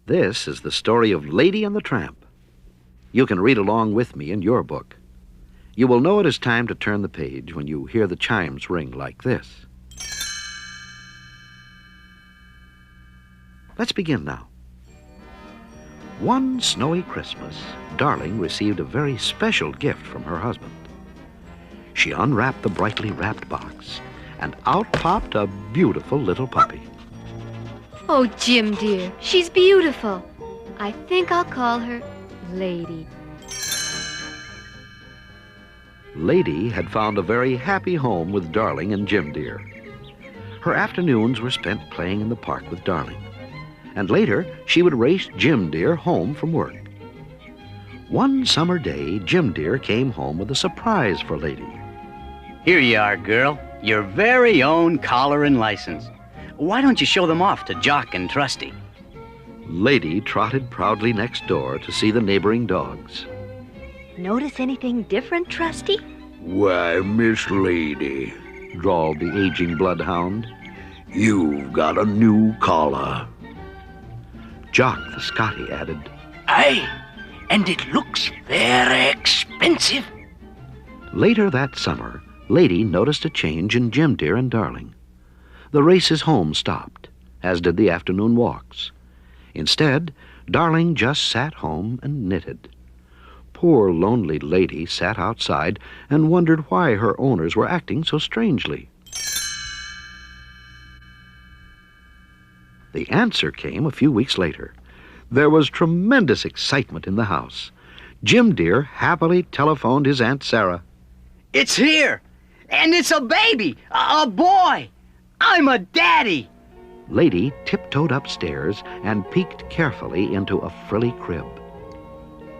This is the story of Lady and the Tramp. You can read along with me in your book. You will know it is time to turn the page when you hear the chimes ring like this. Let's begin now. One snowy Christmas, Darling received a very special gift from her husband. She unwrapped the brightly wrapped box, and out popped a beautiful little puppy. Oh, Jim, dear, she's beautiful. I think I'll call her Lady. Lady had found a very happy home with Darling and Jim, dear. Her afternoons were spent playing in the park with Darling, and later she would race Jim, dear, home from work. One summer day, Jim, dear, came home with a surprise for Lady. Here you are, girl, your very own collar and license. Why don't you show them off to Jock and Trusty? Lady trotted proudly next door to see the neighboring dogs. Notice anything different, Trusty? Why, Miss Lady, Drawled the aging bloodhound. you've got a new collar. Jock the Scotty added, Aye, and it looks very expensive. Later that summer, Lady noticed a change in Jim, dear, and Darling. The races home stopped, as did the afternoon walks. Instead, Darling just sat home and knitted. Poor lonely Lady sat outside and wondered why her owners were acting so strangely. The answer came a few weeks later. There was tremendous excitement in the house. Jim, dear, happily telephoned his Aunt Sarah. It's here, and it's a baby, a boy. I'm a daddy. Lady tiptoed upstairs and peeked carefully into a frilly crib.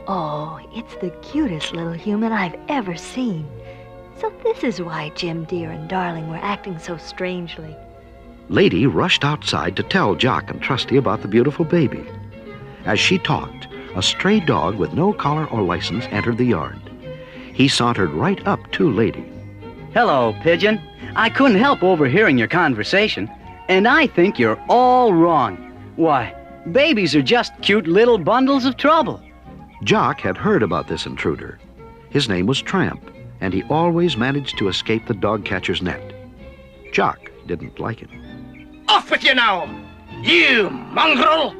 Oh, it's the cutest little human I've ever seen. So this is why Jim, dear, and Darling were acting so strangely. Lady rushed outside to tell Jock and Trusty about the beautiful baby. As she talked, a stray dog with no collar or license entered the yard. He sauntered right up to Lady. Hello, Pigeon. I couldn't help overhearing your conversation, and I think you're all wrong. Why, babies are just cute little bundles of trouble. Jock had heard about this intruder. His name was Tramp, and he always managed to escape the dog catcher's net. Jock didn't like him. Off with you now, you mongrel!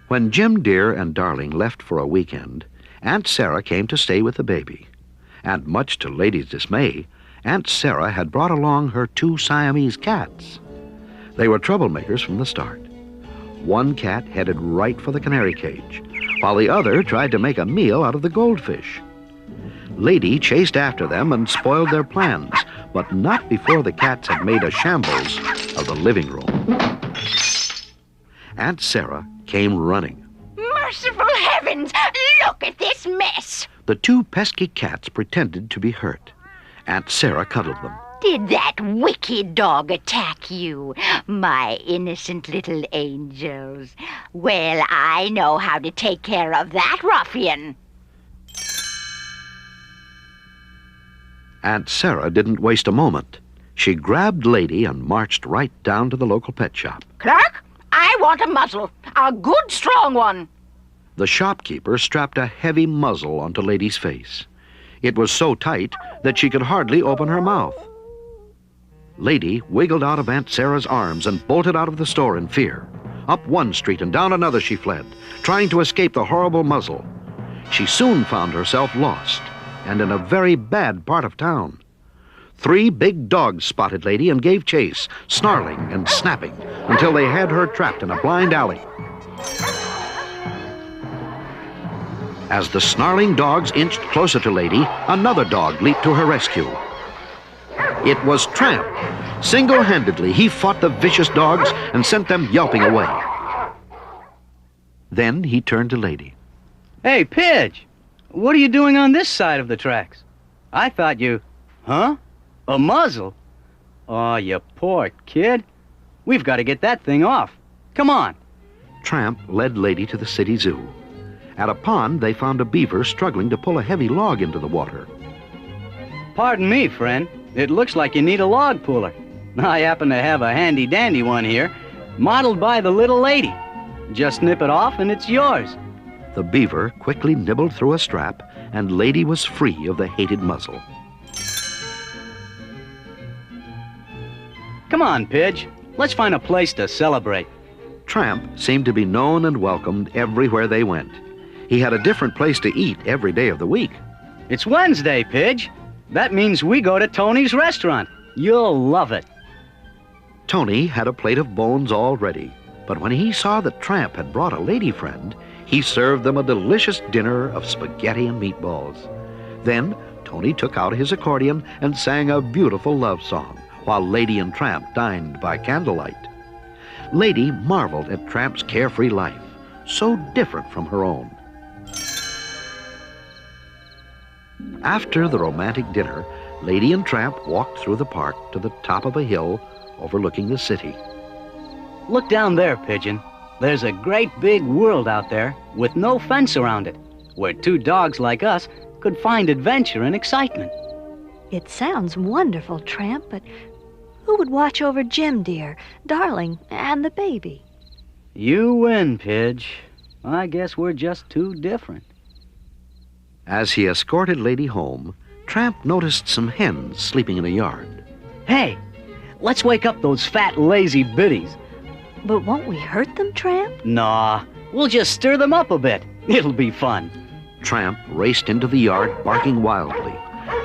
When Jim, dear, and Darling left for a weekend, Aunt Sarah came to stay with the baby. And much to Lady's dismay, Aunt Sarah had brought along her 2 Siamese cats. They were troublemakers from the start. One cat headed right for the canary cage, while the other tried to make a meal out of the goldfish. Lady chased after them and spoiled their plans, but not before the cats had made a shambles of the living room. Aunt Sarah came running. Merciful heavens! Look at this mess! The 2 pesky cats pretended to be hurt. Aunt Sarah cuddled them. Did that wicked dog attack you, my innocent little angels? Well, I know how to take care of that ruffian. Aunt Sarah didn't waste a moment. She grabbed Lady and marched right down to the local pet shop. Clerk, I want a muzzle. A good, strong one. The shopkeeper strapped a heavy muzzle onto Lady's face. It was so tight that she could hardly open her mouth. Lady wiggled out of Aunt Sarah's arms and bolted out of the store in fear. Up one street and down another she fled, trying to escape the horrible muzzle. She soon found herself lost and in a very bad part of town. 3 big dogs spotted Lady and gave chase, snarling and snapping, until they had her trapped in a blind alley. As the snarling dogs inched closer to Lady, another dog leaped to her rescue. It was Tramp. Single-handedly, he fought the vicious dogs and sent them yelping away. Then he turned to Lady. Hey, Pidge, what are you doing on this side of the tracks? I thought you... Huh? A muzzle? Oh, you poor kid. We've got to get that thing off. Come on. Tramp led Lady to the city zoo. At a pond, they found a beaver struggling to pull a heavy log into the water. Pardon me, friend. It looks like you need a log puller. I happen to have a handy-dandy one here, modeled by the little lady. Just snip it off and it's yours. The beaver quickly nibbled through a strap, and Lady was free of the hated muzzle. Come on, Pidge. Let's find a place to celebrate. Tramp seemed to be known and welcomed everywhere they went. He had a different place to eat every day of the week. It's Wednesday, Pidge. That means we go to Tony's restaurant. You'll love it. Tony had a plate of bones all ready, but when he saw that Tramp had brought a lady friend, he served them a delicious dinner of spaghetti and meatballs. Then Tony took out his accordion and sang a beautiful love song, while Lady and Tramp dined by candlelight. Lady marveled at Tramp's carefree life, so different from her own. After the romantic dinner, Lady and Tramp walked through the park to the top of a hill overlooking the city. Look down there, Pigeon. There's a great big world out there with no fence around it, where two dogs like us could find adventure and excitement. It sounds wonderful, Tramp, but who would watch over Jim dear, Darling, and the baby? You win, Pidge. I guess we're just too different. As he escorted Lady home, Tramp noticed some hens sleeping in a yard. Hey, let's wake up those fat, lazy biddies. But won't we hurt them, Tramp? Nah, we'll just stir them up a bit. It'll be fun. Tramp raced into the yard, barking wildly.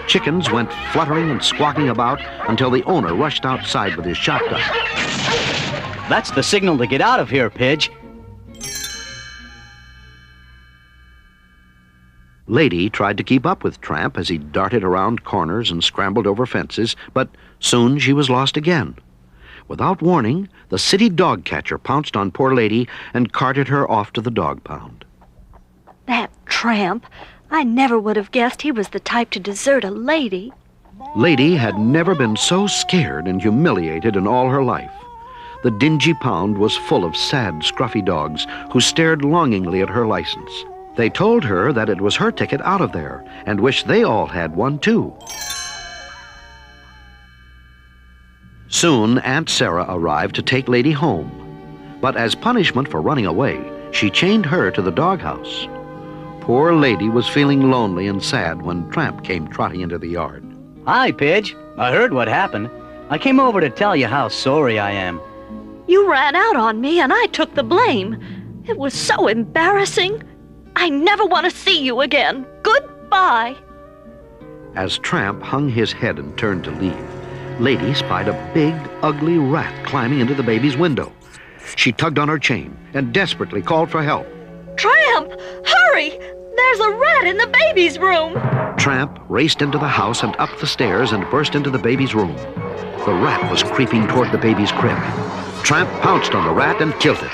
Chickens went fluttering and squawking about until the owner rushed outside with his shotgun. That's the signal to get out of here, Pidge. Lady tried to keep up with Tramp as he darted around corners and scrambled over fences, but soon she was lost again. Without warning, the city dog catcher pounced on poor Lady and carted her off to the dog pound. That Tramp! I never would have guessed he was the type to desert a lady. Lady had never been so scared and humiliated in all her life. The dingy pound was full of sad, scruffy dogs who stared longingly at her license. They told her that it was her ticket out of there and wished they all had one too. Soon Aunt Sarah arrived to take Lady home, but as punishment for running away, she chained her to the doghouse. Poor Lady was feeling lonely and sad when Tramp came trotting into the yard. Hi, Pidge. I heard what happened. I came over to tell you how sorry I am. You ran out on me and I took the blame. It was so embarrassing. I never want to see you again. Goodbye. As Tramp hung his head and turned to leave, Lady spied a big, ugly rat climbing into the baby's window. She tugged on her chain and desperately called for help. Tramp, hurry! There's a rat in the baby's room. Tramp raced into the house and up the stairs and burst into the baby's room. The rat was creeping toward the baby's crib. Tramp pounced on the rat and killed it.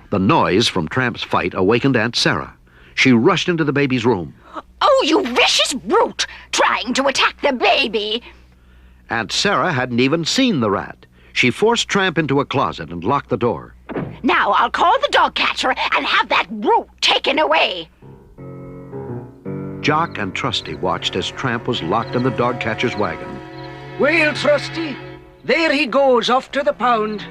The noise from Tramp's fight awakened Aunt Sarah. She rushed into the baby's room. Oh, you vicious brute! Trying to attack the baby! Aunt Sarah hadn't even seen the rat. She forced Tramp into a closet and locked the door. Now I'll call the dog catcher and have that brute taken away. Jock and Trusty watched as Tramp was locked in the dog catcher's wagon. Well, Trusty, there he goes off to the pound.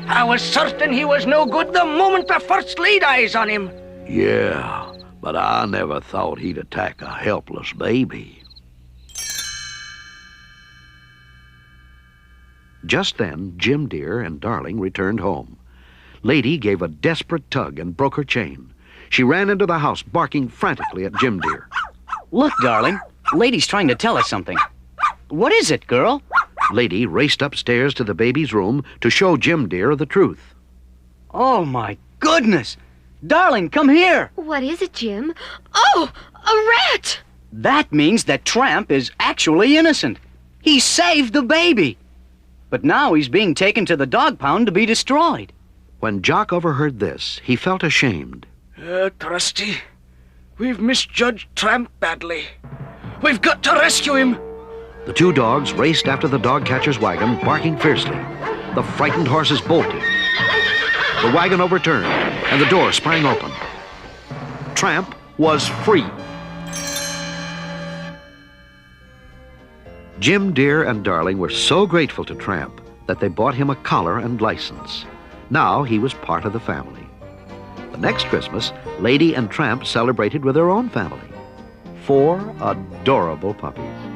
I was certain he was no good the moment I first laid eyes on him. Yeah, but I never thought he'd attack a helpless baby. Just then, Jim Dear and Darling returned home. Lady gave a desperate tug and broke her chain. She ran into the house, barking frantically at Jim Dear. Look, Darling, Lady's trying to tell us something. What is it, girl? Lady raced upstairs to the baby's room to show Jim Dear the truth. Oh, my goodness! Darling, come here! What is it, Jim? Oh, a rat! That means that Tramp is actually innocent. He saved the baby. But now he's being taken to the dog pound to be destroyed. When Jock overheard this, he felt ashamed. Trusty, we've misjudged Tramp badly. We've got to rescue him. The two dogs raced after the dog catcher's wagon, barking fiercely. The frightened horses bolted. The wagon overturned, and the door sprang open. Tramp was free. Jim Dear and Darling were so grateful to Tramp that they bought him a collar and license. Now he was part of the family. The next Christmas, Lady and Tramp celebrated with their own family. 4 adorable puppies.